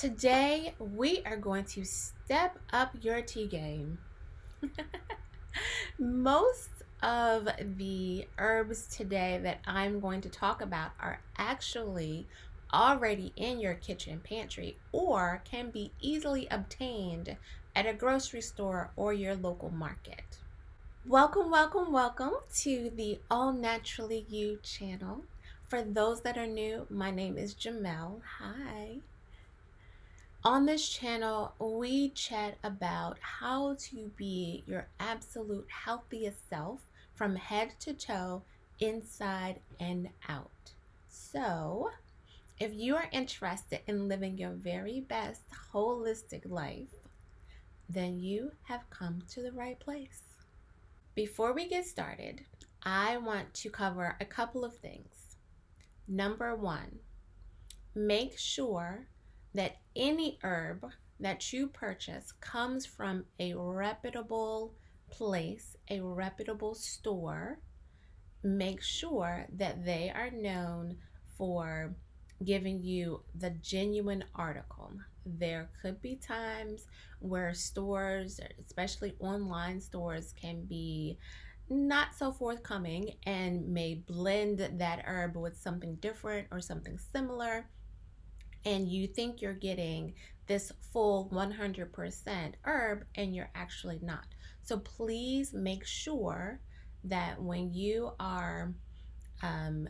Today, we are going to step up your tea game. Most of the herbs today that I'm going to talk about are actually already in your kitchen pantry or can be easily obtained at a grocery store or your local market. Welcome to the All Naturally You channel. For those that are new, my name is Jamel. Hi. On this channel, we chat about how to be your absolute healthiest self from head to toe, inside and out. So, if you are interested in living your very best holistic life, then you have come to the right place. Before we get started, I want to cover a couple of things. Number one, make sure that any herb that you purchase comes from a reputable place, a reputable store. Make sure that they are known for giving you the genuine article. There could be times where stores, especially online stores, can be not so forthcoming and may blend that herb with something different or something similar, and you think you're getting this full 100% herb and you're actually not. So please make sure that when you are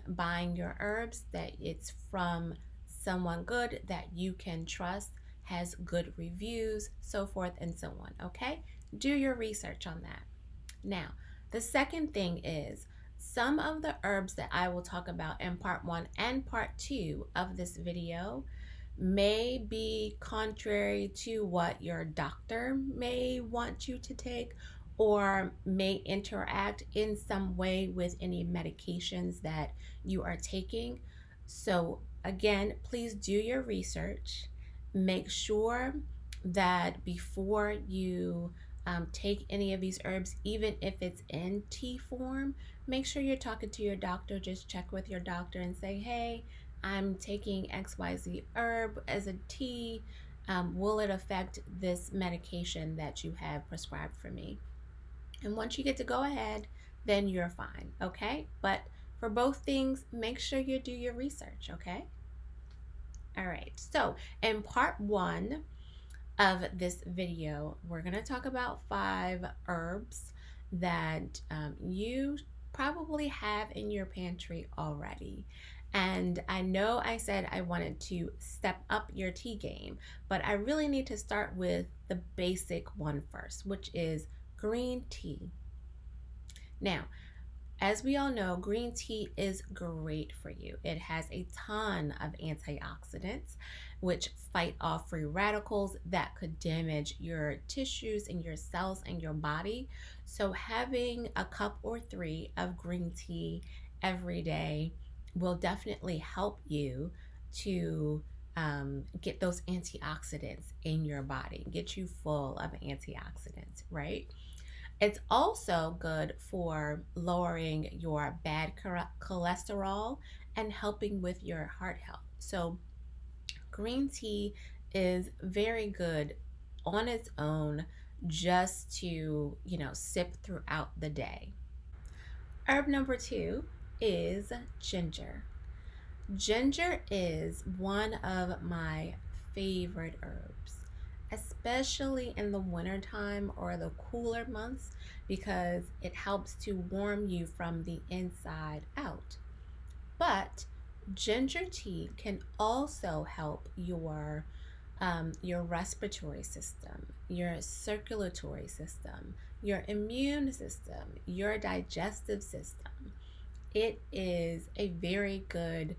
buying your herbs, that it's from someone good that you can trust, has good reviews, so forth and so on. Okay, do your research on that. Now, the second thing is some of the herbs that I will talk about in part 1 and part 2 of this video may be contrary to what your doctor may want you to take, or may interact in some way with any medications that you are taking. So again, please do your research. Make sure that before you take any of these herbs, even if it's in tea form, make sure you're talking to your doctor. Just check with your doctor and say, hey, I'm taking XYZ herb as a tea. Will it affect this medication that you have prescribed for me? And once you get to go ahead, then you're fine, okay? But for both things, make sure you do your research, okay? All right, so in part 1 of this video, we're going to talk about 5 herbs that you probably have in your pantry already. And I know I said I wanted to step up your tea game, but I really need to start with the basic one first, which is green tea. Now, as we all know, green tea is great for you. It has a ton of antioxidants which fight off free radicals that could damage your tissues and your cells and your body. So having a cup or 3 of green tea every day will definitely help you to get those antioxidants in your body, get you full of antioxidants, right? It's also good for lowering your bad cholesterol and helping with your heart health. So green tea is very good on its own, just to, sip throughout the day. Herb number 2 is ginger. Ginger is one of my favorite herbs, especially in the wintertime or the cooler months, because it helps to warm you from the inside out. But ginger tea can also help your respiratory system, your circulatory system, your immune system, your digestive system. It is a very good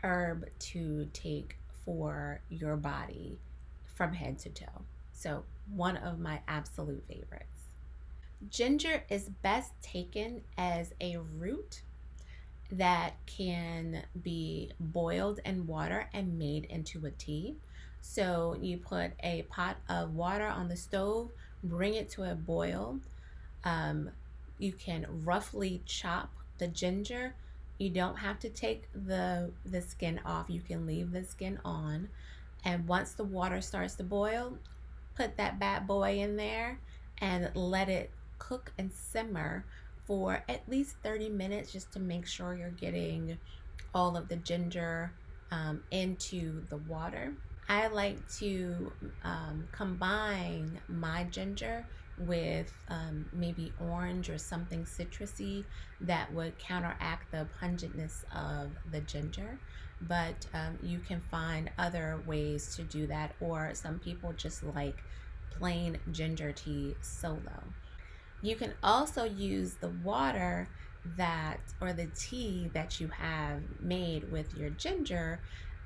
herb to take for your body from head to toe. So, one of my absolute favorites. Ginger is best taken as a root that can be boiled in water and made into a tea. So, you put a pot of water on the stove, bring it to a boil. You can roughly chop the ginger. You don't have to take the skin off. You can leave the skin on. And once the water starts to boil, put that bad boy in there and let it cook and simmer for at least 30 minutes just to make sure you're getting all of the ginger into the water. I like to combine my ginger with maybe orange or something citrusy that would counteract the pungentness of the ginger. But you can find other ways to do that, or some people just like plain ginger tea solo. You can also use the water that, or the tea that you have made with your ginger,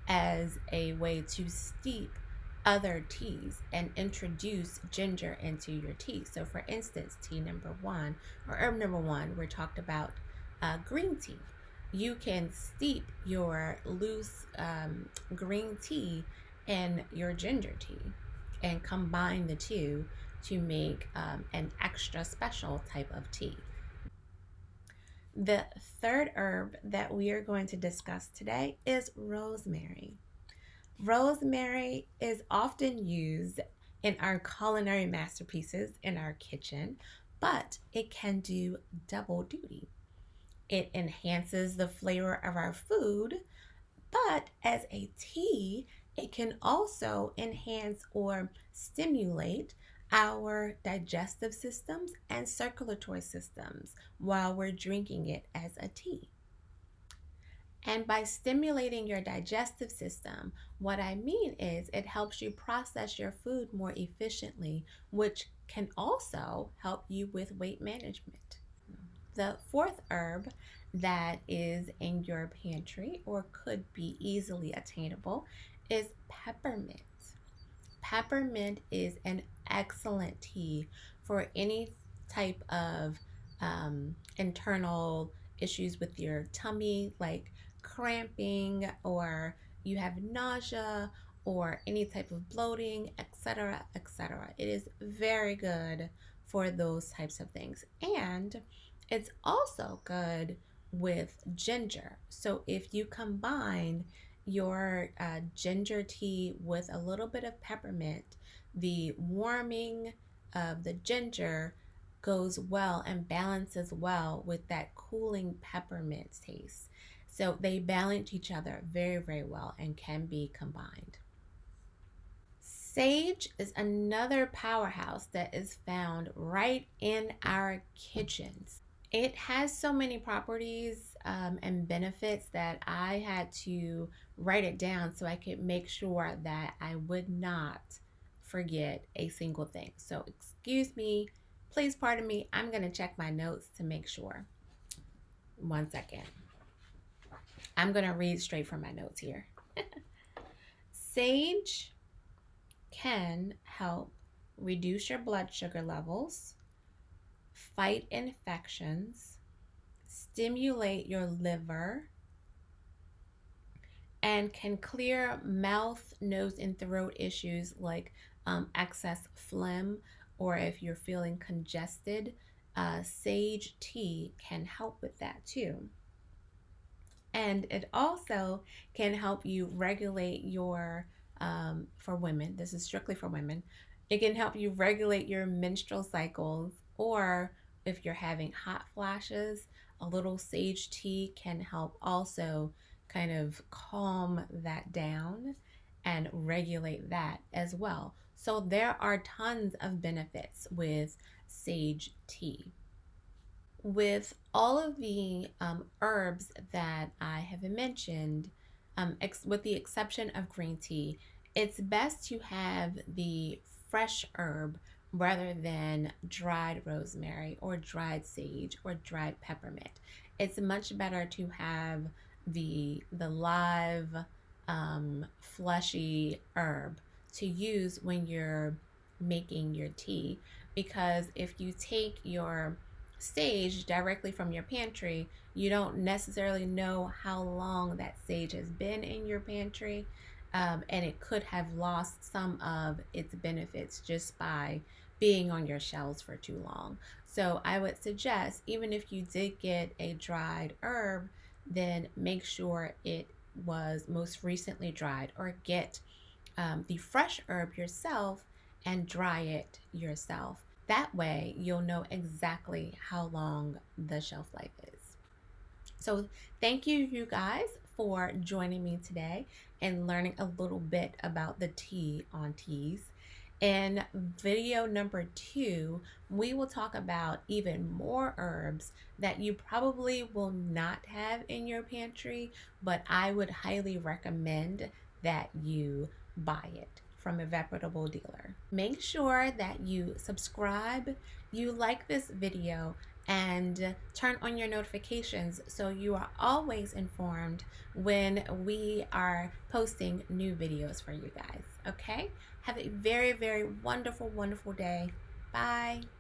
as a way to steep other teas and introduce ginger into your tea. So, for instance, tea number one, or herb number one, we talked about green tea. You can steep your loose green tea in your ginger tea and combine the two to make an extra special type of tea. The third herb that we are going to discuss today is rosemary. Rosemary is often used in our culinary masterpieces in our kitchen, but it can do double duty. It enhances the flavor of our food, but as a tea, it can also enhance or stimulate our digestive systems and circulatory systems while we're drinking it as a tea. And by stimulating your digestive system, what I mean is it helps you process your food more efficiently, which can also help you with weight management. The fourth herb that is in your pantry or could be easily attainable is peppermint. Peppermint is an excellent tea for any type of internal issues with your tummy, like cramping, or you have nausea, or any type of bloating, etc., etc. It is very good for those types of things. And it's also good with ginger. So if you combine your ginger tea with a little bit of peppermint, the warming of the ginger goes well and balances well with that cooling peppermint taste. So they balance each other very, very well and can be combined. Sage is another powerhouse that is found right in our kitchens. It has so many properties and benefits that I had to write it down so I could make sure that I would not forget a single thing. So, excuse me, please pardon me. I'm going to check my notes to make sure. One second. I'm going to read straight from my notes here. Sage can help reduce your blood sugar levels, fight infections, stimulate your liver, and can clear mouth, nose, and throat issues like excess phlegm, or if you're feeling congested, sage tea can help with that too. And it also can help you regulate your, for women, this is strictly for women, it can help you regulate your menstrual cycles, or if you're having hot flashes, a little sage tea can help also kind of calm that down and regulate that as well. So there are tons of benefits with sage tea. With all of the herbs that I have mentioned, with the exception of green tea, it's best to have the fresh herb rather than dried rosemary or dried sage or dried peppermint. It's much better to have the live, fleshy herb to use when you're making your tea, because if you take your sage directly from your pantry, you don't necessarily know how long that sage has been in your pantry, and it could have lost some of its benefits just by being on your shelves for too long. So I would suggest, even if you did get a dried herb, then make sure it was most recently dried, or get the fresh herb yourself and dry it yourself. That way, you'll know exactly how long the shelf life is. So, thank you, you guys, for joining me today and learning a little bit about the tea on teas. In video number 2, we will talk about even more herbs that you probably will not have in your pantry, but I would highly recommend that you buy it from a reputable dealer. Make sure that you subscribe, you like this video, and turn on your notifications so you are always informed when we are posting new videos for you guys. Okay? Have a very, very wonderful, wonderful day. Bye.